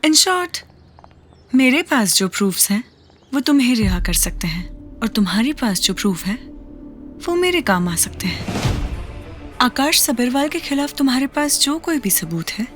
In short, मेरे पास जो proofs हैं वो तुम्हें रिहा कर सकते हैं, और तुम्हारे पास जो प्रूफ है वो मेरे काम आ सकते हैं। आकाश सबरवाल के खिलाफ तुम्हारे पास जो कोई भी सबूत है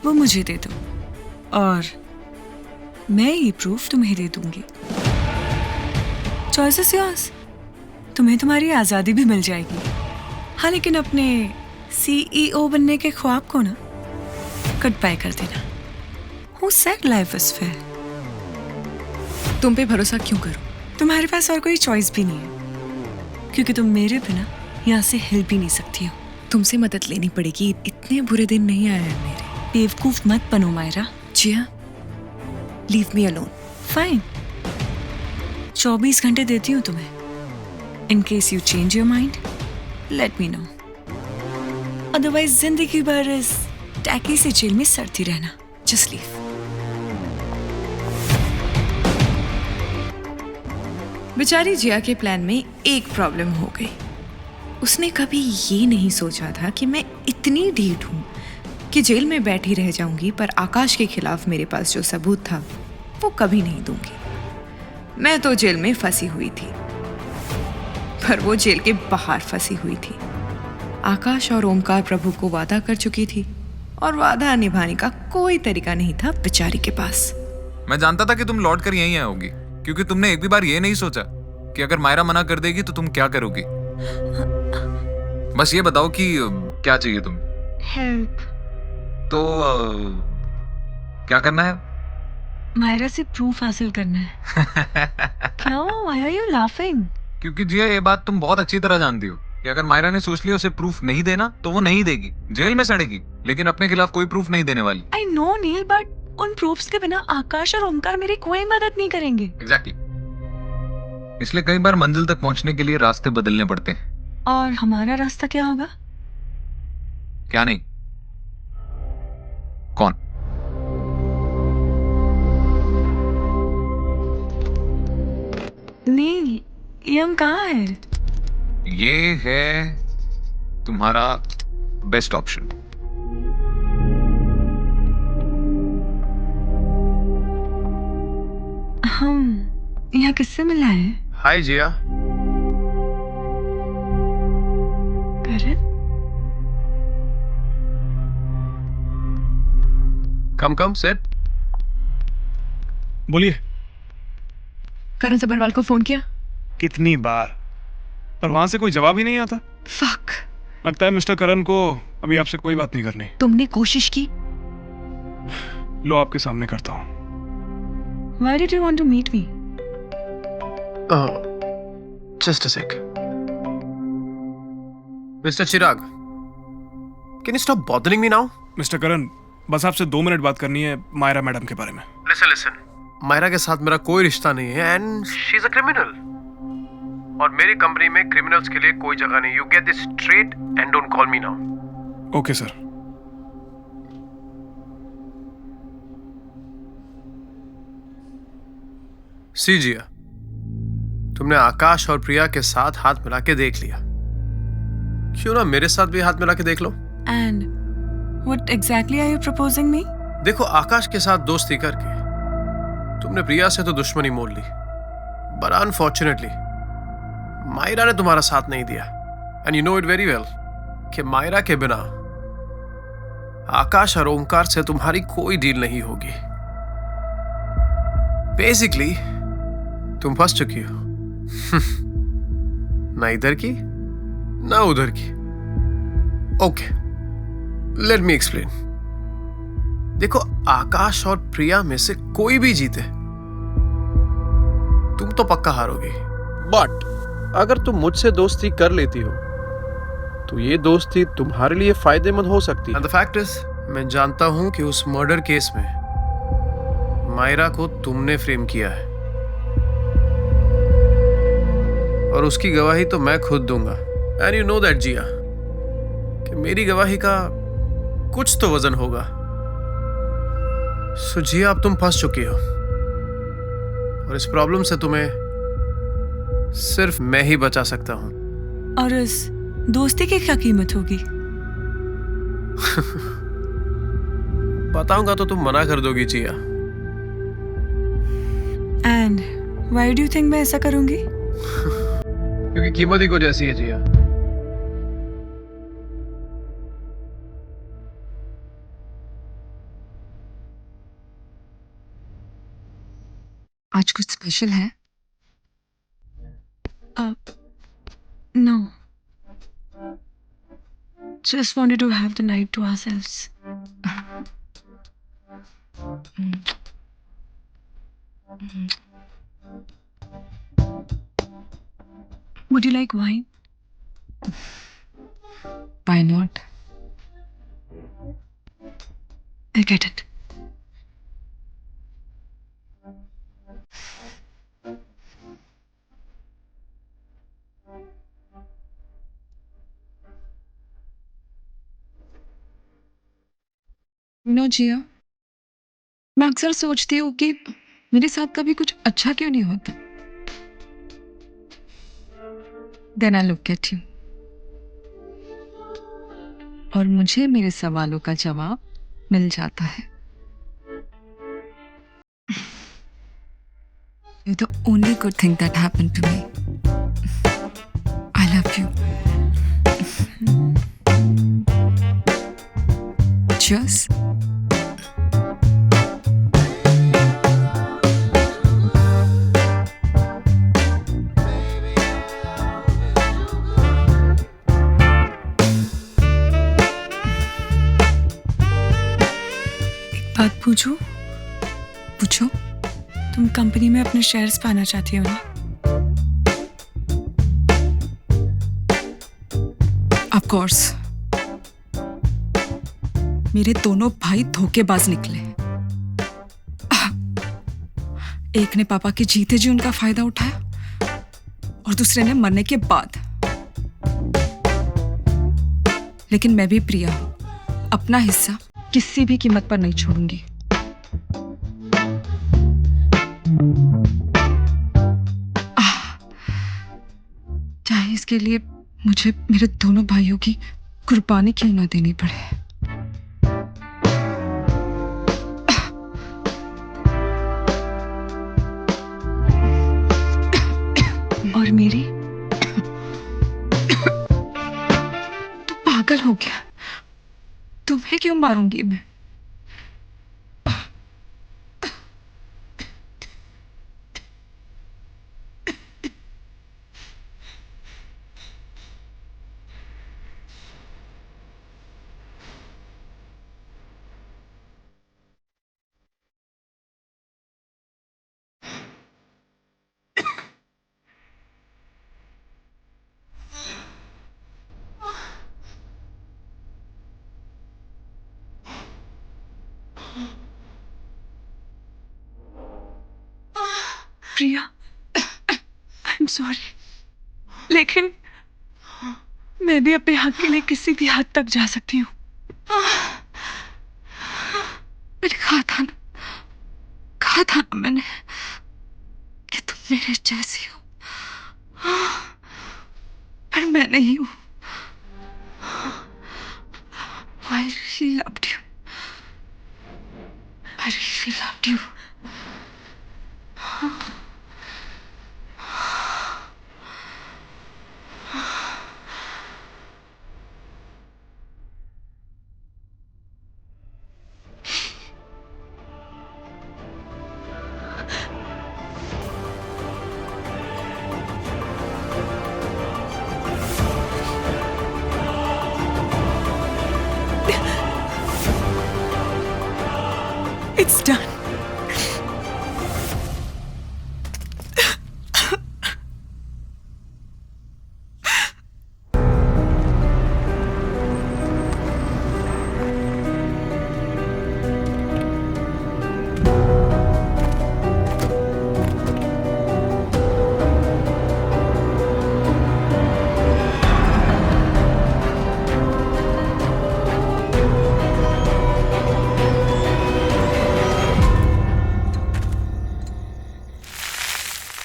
वो मुझे दे दो, और मैं ये प्रूफ तुम्हें दे दूंगी। Choice is yours. तुम्हें तुम्हारी आज़ादी भी मिल जाएगी। हाँ, लेकिन अपने CEO बनने के ख्वाब को ना गुड बाय कर देना। Who said life is fair? तुम पे भरोसा क्यों करूं? तुम्हारे पास और कोई चॉइस भी नहीं है, क्योंकि तुम मेरे बिना यहाँ से हिल भी नहीं सकती हो। तुमसे मदद लेनी पड़ेगी, इतने बुरे दिन नहीं आए हैं मेरे। बेवकूफ मत बनो मायरा। जिया, लीव मी अलोन। फाइन, 24 घंटे देती हूँ तुम्हें। In case you change your mind, let me know. Otherwise जिंदगी भर इस टैकी से जेल में सड़ती रहना। Just leave. बेचारी जिया के प्लान में एक प्रॉब्लम हो गई। उसने कभी ये नहीं सोचा था कि मैं इतनी ढीठ हूँ कि जेल में बैठी रह जाऊंगी, पर आकाश के खिलाफ मेरे पास जो सबूत था वो कभी नहीं दूंगी। मैं तो जेल में फंसी हुई थी, पर वो जेल के बाहर फंसी हुई थी। आकाश और ओमकार प्रभु को वादा कर चुकी थी, और वादा निभाने का कोई तरीका नहीं था बेचारी के पास। मैं जानता था कि तुम लौट कर यहीं आओगी, क्योंकि तुमने एक भी बार ये नहीं सोचा कि अगर मायरा मना कर देगी तो तुम क्या करोगी। बस ये बताओ कि क्या चाहिए तुम्हें। हेल्प। तो क्या करना है? मायरा से प्रूफ हासिल करना है। क्यों? Why are you laughing? क्योंकि जिया, ये बात तुम बहुत अच्छी तरह जानती हो कि अगर मायरा ने सोच लिया उसे प्रूफ नहीं देना तो वो नहीं देगी, जेल में सड़ेगी, लेकिन अपने खिलाफ कोई प्रूफ नहीं देने वाली। I know नील, बट उन प्रूफ्स के बिना आकाश और ओमकार मेरी कोई मदद नहीं करेंगे। एग्जैक्टली। इसलिए कई बार मंजिल तक पहुंचने के लिए रास्ते बदलने पड़ते हैं। और हमारा रास्ता क्या होगा? क्या नहीं? कौन? नील, ये हम कहाँ है? ये है तुम्हारा बेस्ट ऑप्शन। हम यहाँ किससे मिला है? हाय जिया। करण? कम सेट। बोलिए। करण सबरवाल को फोन किया? कितनी बार, पर वहां से कोई जवाब ही नहीं आता। फक। लगता है मिस्टर करण को अभी आपसे कोई बात नहीं करनी। तुमने कोशिश की? लो, आपके सामने करता हूँ। Why did you want to meet me? Just a sec. Mr. Chirag, can you stop bothering me now? Mister Karan, बस आपसे 2 मिनट बात करनी है मायरा मैडम के बारे में। Listen. मायरा के साथ मेरा कोई रिश्ता नहीं है, and she's a criminal. और मेरी कंपनी में क्रिमिनल्स के लिए कोई जगह नहीं। You get this straight and don't call me now. Okay sir. See Jiya, तुमने आकाश और प्रिया के साथ हाथ मिला के देख लिया, क्यों ना मेरे साथ भी हाथ मिला के देख लो। And what exactly are you proposing me? देखो, आकाश के साथ दोस्ती करके तुमने प्रिया से तो दुश्मनी मोल ली, but unfortunately मायरा ने तुम्हारा साथ नहीं दिया, and you know it very well कि मायरा के बिना आकाश और ओमकार से तुम्हारी कोई डील नहीं होगी। बेसिकली तुम फंस चुकी हो। ना इधर की ना उधर की। Okay, let me explain. देखो, आकाश और प्रिया में से कोई भी जीते तुम तो पक्का हारोगी, बट अगर तुम मुझसे दोस्ती कर लेती हो तो ये दोस्ती तुम्हारे लिए फायदेमंद हो सकती है। एंड द फैक्ट इज, मैं जानता हूं कि उस मर्डर केस में मायरा को तुमने फ्रेम किया है, और उसकी गवाही तो मैं खुद दूंगा। एंड यू नो दैट जिया, कि मेरी गवाही का कुछ तो वजन होगा। सो जिया, अब तुम फंस चुकी हो, और इस प्रॉब्लम से तुम्हें सिर्फ मैं ही बचा सकता हूं। और इस दोस्ती की क्या कीमत होगी? बताऊंगा तो तुम मना कर दोगी Jiya. And why do you think मैं ऐसा करूंगी? क्योंकि कीमत ही कुछ ऐसी है जिया। आज कुछ स्पेशल है? No. Just wanted to have the night to ourselves. Would you like wine? Why not? I'll get it. जिया, मैं अक्सर सोचती हूँ कि मेरे साथ कभी कुछ अच्छा क्यों नहीं होता। Then I look at you. और मुझे मेरे सवालों का जवाब मिल जाता है। You're the only good thing that happened to me. I love you. Cheers. बात पूछूं? पूछो। तुम कंपनी में अपने शेयर्स पाना चाहती हो ना? Of course. मेरे दोनों भाई धोखेबाज निकले। एक ने पापा के जीते जी उनका फायदा उठाया और दूसरे ने मरने के बाद। लेकिन मैं भी प्रिया हूं, अपना हिस्सा किसी भी कीमत पर नहीं छोड़ूंगी। चाहे इसके लिए मुझे मेरे दोनों भाइयों की कुर्बानी क्यों ना देनी पड़े। और मेरी? तू पागल हो गया? तुम्हें क्यों मारूंगी मैं? प्रिया, I'm sorry, लेकिन मैं भी अपने हक के लिए किसी भी हद तक जा सकती हूँ। मैंने कहा था ना मैंने कि तुम मेरे जैसी हो, पर मैं नहीं हूँ। I really loved you. I really loved you. It's done.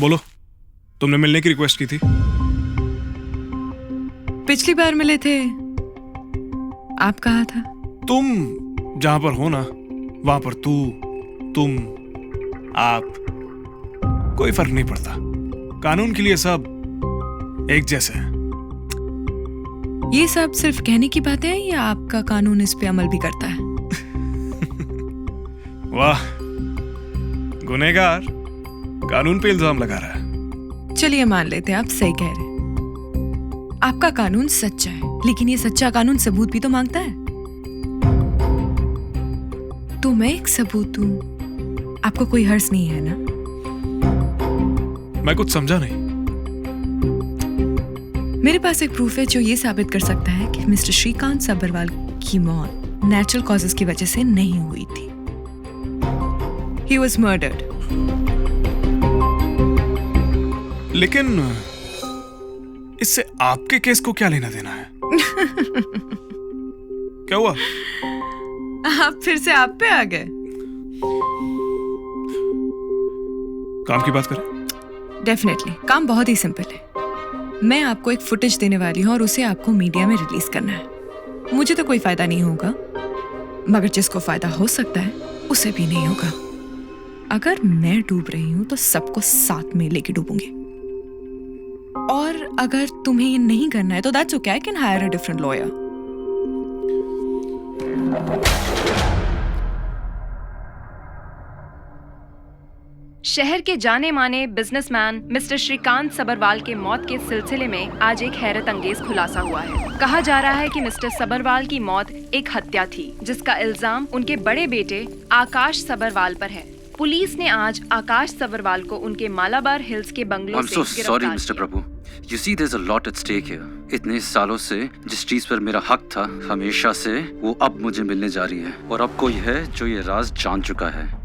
बोलो, तुमने मिलने की रिक्वेस्ट की थी। पिछली बार मिले थे, आप कहा था। तुम जहां पर हो ना, वहां पर तू, तुम, आप कोई फर्क नहीं पड़ता, कानून के लिए सब एक जैसे हैं। ये सब सिर्फ कहने की बातें हैं या आपका कानून इस पे अमल भी करता है? वाह, गुनहगार कानून पे इल्जाम लगा रहा है। चलिए मान लेते हैं आप सही कह रहे हैं। आपका कानून सच्चा है, लेकिन ये सच्चा कानून सबूत भी तो मांगता है। तो मैं एक सबूत दूं, आपको कोई हर्ष नहीं है ना? मैं कुछ समझा नहीं। मेरे पास एक प्रूफ है जो ये साबित कर सकता है कि मिस्टर श्रीकांत सब्बरवाल की मौत नेचुरल कॉजेस की वजह से नहीं हुई थी। He was murdered. लेकिन इससे आपके केस को क्या लेना देना है? क्या हुआ? आप फिर से आप पे आ गए। काम की बात करें? डेफिनेटली, काम बहुत ही सिंपल है। मैं आपको एक फुटेज देने वाली हूँ और उसे आपको मीडिया में रिलीज करना है। मुझे तो कोई फायदा नहीं होगा, मगर जिसको फायदा हो सकता है उसे भी नहीं होगा। अगर मैं डूब रही हूं तो सबको साथ में लेके डूबूंगी। और अगर तुम्हें ये नहीं करना है तो that's okay, I can hire a different lawyer. शहर के जाने माने बिजनेसमैन मिस्टर श्रीकांत सब्बरवाल के मौत के सिलसिले में आज एक हैरत अंगेज खुलासा हुआ है। कहा जा रहा है कि मिस्टर सब्बरवाल की मौत एक हत्या थी, जिसका इल्जाम उनके बड़े बेटे आकाश सब्बरवाल पर है। पुलिस ने आज आकाश सब्बरवाल को उनके मालाबार हिल्स के बंगलों से गिरफ्तार sorry mister Prabhu, you see there is a lot at stake here. इतने सालों से जिस चीज पर मेरा हक था हमेशा से, वो अब मुझे मिलने जा रही है। और अब कोई है जो ये राज जान चुका है।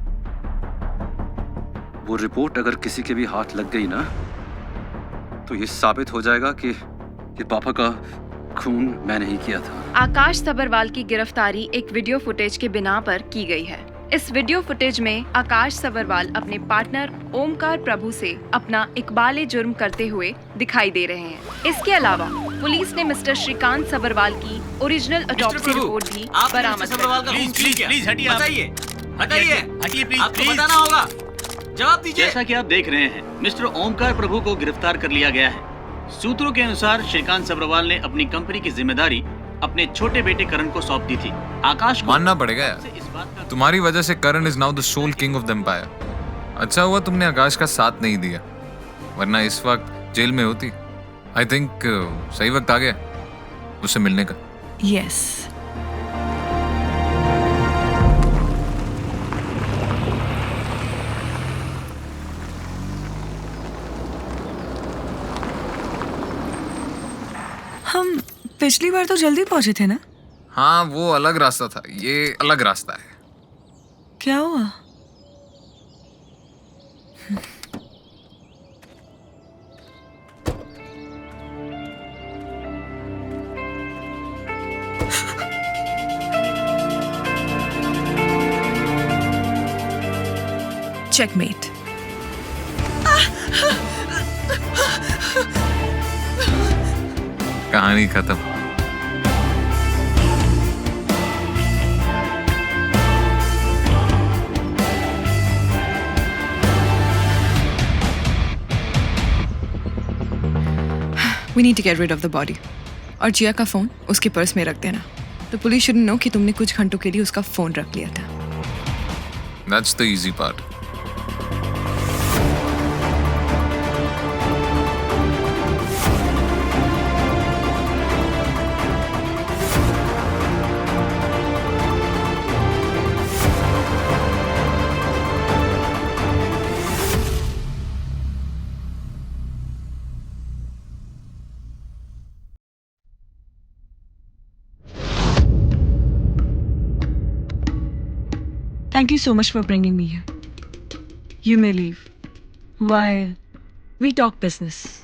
वो रिपोर्ट अगर किसी के भी हाथ लग गई ना, तो ये साबित हो जाएगा कि ये पापा का खून मैं नहीं किया था। आकाश सब्बरवाल की गिरफ्तारी एक वीडियो फुटेज के बिना पर की गई है। इस वीडियो फुटेज में आकाश सब्बरवाल अपने पार्टनर ओमकार प्रभु से अपना इकबाल जुर्म करते हुए दिखाई दे रहे हैं। इसके अलावा पुलिस ने मिस्टर श्रीकांत सब्बरवाल की ओरिजिनल ऑटोप्सी रिपोर्ट भी बरामद की। आपको बताना होगा, जवाब दीजिए। जैसा कि आप देख रहे हैं, मिस्टर ओमकार प्रभु को गिरफ्तार कर लिया गया है। सूत्रों के अनुसार श्रीकांत सब्बरवाल ने अपनी कंपनी की जिम्मेदारी अपने छोटे बेटे करण को सौंप दी थी। आकाश को मानना पड़ेगा यार, तुम्हारी वजह से Karan is now the sole king of the empire. अच्छा हुआ तुमने आकाश का साथ नहीं दिया, वरना इस वक्त जेल में होती। आई थिंक सही वक्त आ गया उससे मिलने का। यस। हम पिछली बार तो जल्दी पहुंचे थे ना? हाँ, वो अलग रास्ता था, ये अलग रास्ता है। क्या हुआ? चेकमेट। कहानी खत्म। We need to get rid of the body. और जिया का फोन उसके पर्स में रख देना। तो पुलिस शुड नो कि तुमने कुछ घंटों के लिए उसका फोन रख लिया था। That's the easy part. Thank you so much for bringing me here. You may leave while we talk business.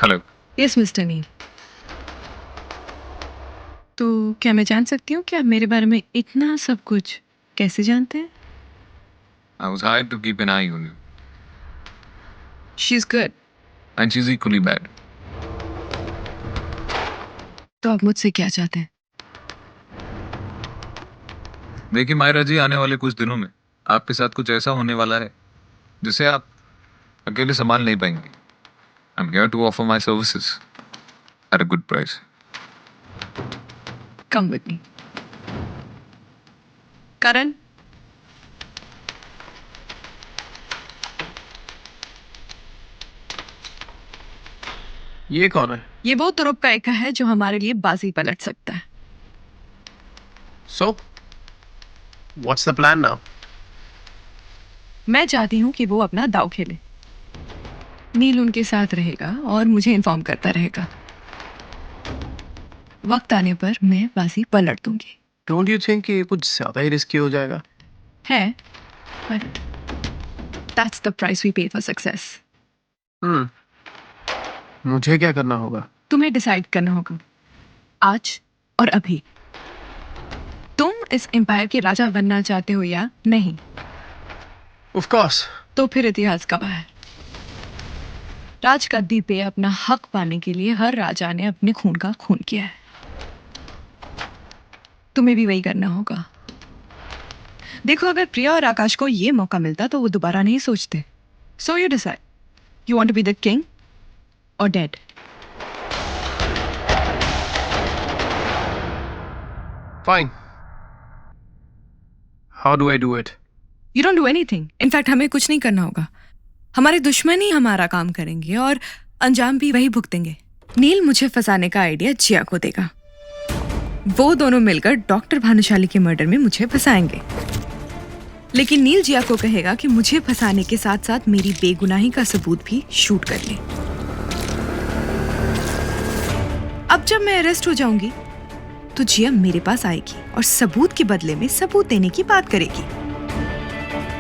Hello. Yes mister Neel. तो क्या मैं जान सकती हूँ कि आप मेरे बारे में इतना सब कुछ कैसे जानते हैं? I was hired to keep an eye on you. She is good. And she's equally bad. तो आप मुझसे क्या चाहते हैं? देखिए मायरा जी, आने वाले कुछ दिनों में आपके साथ कुछ ऐसा होने वाला है जिसे आप अकेले संभाल नहीं पाएंगे। I'm here to offer my services at a good price. Come with me. Karan, ये कौन है? ये वो तुरुप का एक है जो हमारे लिए बाजी पलट सकता है। So, what's the plan now? मैं चाहती हूँ कि वो अपना दाव खेले। नील उनके साथ रहेगा और मुझे इन्फॉर्म करता रहेगा। वक्त आने पर मैं बाजी पलट दूंगी। Don't you think कि ये कुछ ज्यादा ही रिस्की हो जाएगा? है, but that's the price we pay for success. मुझे क्या करना होगा? तुम्हें डिसाइड करना होगा आज और अभी। तुम इस एम्पायर के राजा बनना चाहते हो या नहीं? Of course. तो फिर इतिहास गवाह है। राजगद्दी पे अपना हक पाने के लिए हर राजा ने अपने खून का खून किया है। तुम्हें भी वही करना होगा। देखो, अगर प्रिया और आकाश को ये मौका मिलता तो वो दोबारा नहीं सोचते। So you decide, you want to be the king और dead. Fine. How do I do it? You don't do anything. In fact हमें कुछ नहीं करना होगा। हमारे दुश्मन ही हमारा काम करेंगे और अंजाम भी वही भुगतेंगे। नील मुझे फंसाने का आइडिया जिया को देगा। वो दोनों मिलकर डॉक्टर भानुशाली के मर्डर में मुझे फंसाएंगे। लेकिन नील जिया को कहेगा कि मुझे फंसाने के साथ साथ मेरी बेगुनाही का सबूत भी शूट कर ले। अब जब मैं अरेस्ट हो जाऊंगी तो जिया मेरे पास आएगी और सबूत के बदले में सबूत देने की बात करेगी।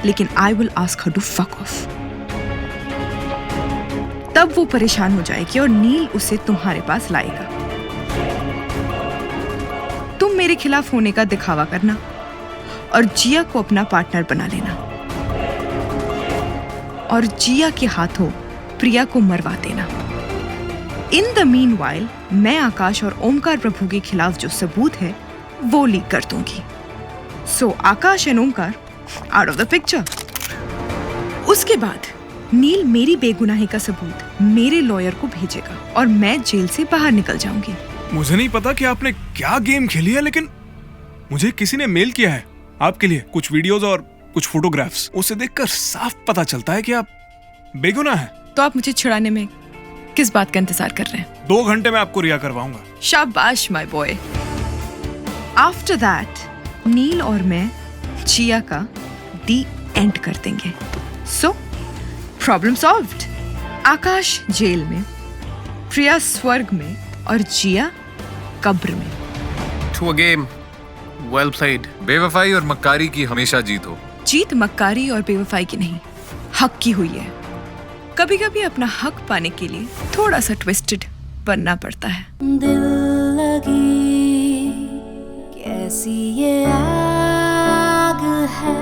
लेकिन I will ask her to fuck off. तब वो परेशान हो जाएगी और नील उसे तुम्हारे पास लाएगा। तुम मेरे खिलाफ होने का दिखावा करना और जिया को अपना पार्टनर बना लेना और जिया के हाथों प्रिया को मरवा देना। इन द मीनवाइल मैं आकाश और ओमकार प्रभु के खिलाफ जो सबूत है वो लीक कर दूंगी। So Akash and Omkar out of the picture. उसके बाद नील मेरी बेगुनाही का सबूत मेरे लॉयर को भेजेगा और मैं जेल से बाहर निकल जाऊंगी। मुझे नहीं पता कि आपने क्या गेम खेली है, लेकिन मुझे किसी ने मेल किया है आपके लिए कुछ वीडियोस और कुछ फोटोग्राफ्स। उसे देखकर साफ पता चलता है कि आप बेगुनाह हैं। तो आप मुझे छुड़ाने में किस बात का इंतजार कर रहे हैं? 2 घंटे में आपको रिहा करवाऊंगा। शाबाश my boy. After that Neel और मैं जिया का दी एंड कर देंगे। So problem solved. Akash jail में, प्रिया स्वर्ग में और जिया कब्र में। To a game well played. बेवफाई और मक्कारी की हमेशा जीत हो। जीत मक्कारी और बेवफाई की नहीं, हक की हुई है। कभी कभी अपना हक पाने के लिए थोड़ा सा ट्विस्टेड बनना पड़ता है। दिल लगी कैसी ये आग है,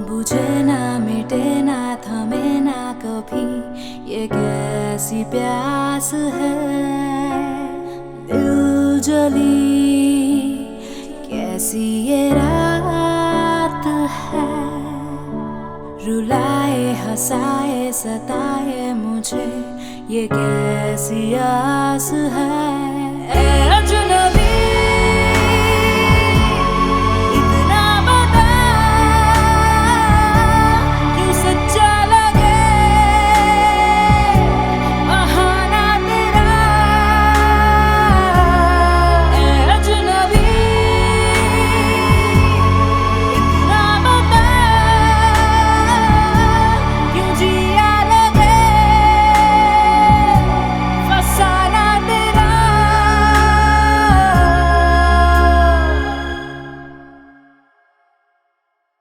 बुझे ना मिटे ना थमे ना कभी, ये कैसी प्यास है। दिल जली कैसी ये रात है, रुलाए हंसाए सताए मुझे, ये कैसी आस है।